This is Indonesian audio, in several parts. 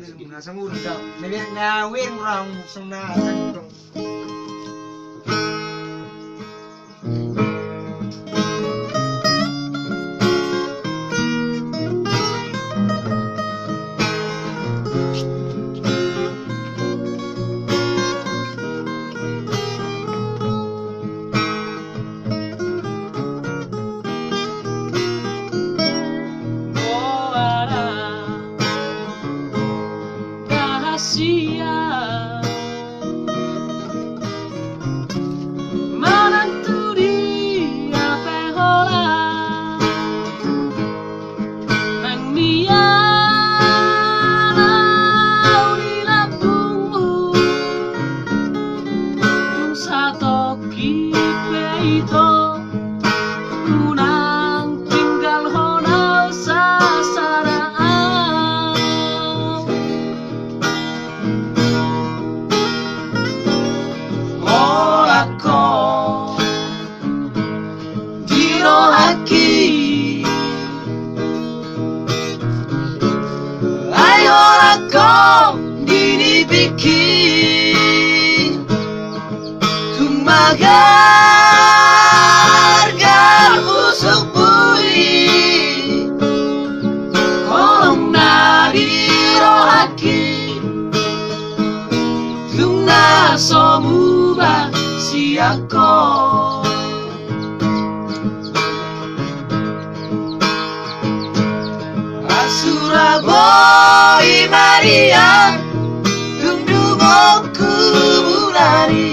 di muna sang urang daw. Nawin murang sang na sang magargar busuk bui kolong nadi rohaki tungna somuba siako asura boy Maria tungdumo kubulari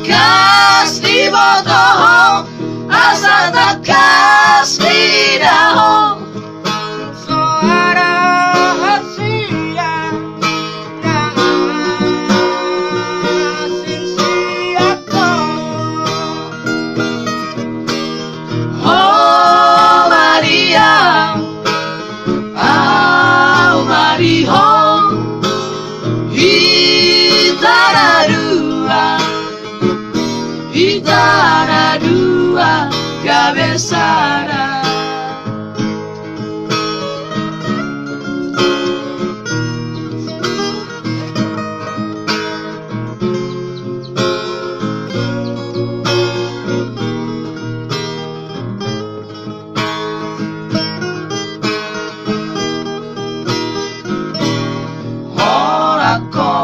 Kas di bodoh, asa takas di daho. Suara hasia yang asing siako. Oh Maria, oh Maria, Itana dua cabezara Horako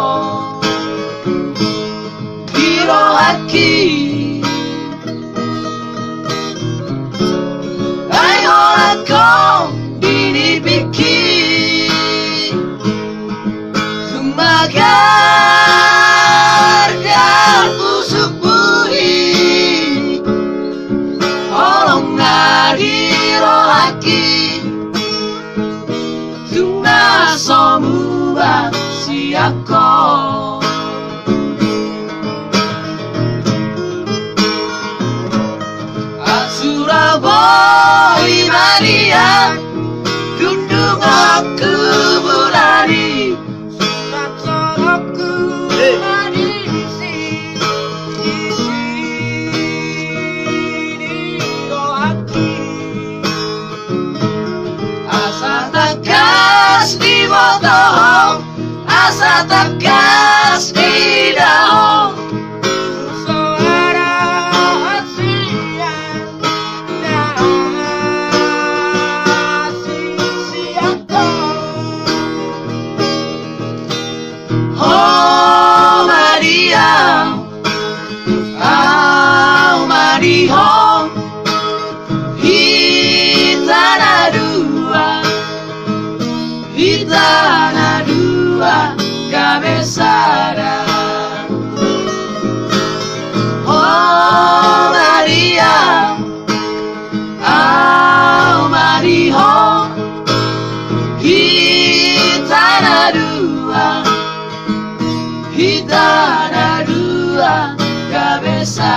Hiroaki magargar busuk bui kolong nadi rohaki tungna somuba siako asura boy Maria tundung aku bulari Takas di bodoh, asa takas di daho. Suara hasia yang asing siako. Oh Maria, oh Maria, Itana dua cabezara. Oh Maria, oh Maria, Itana dua cabezara.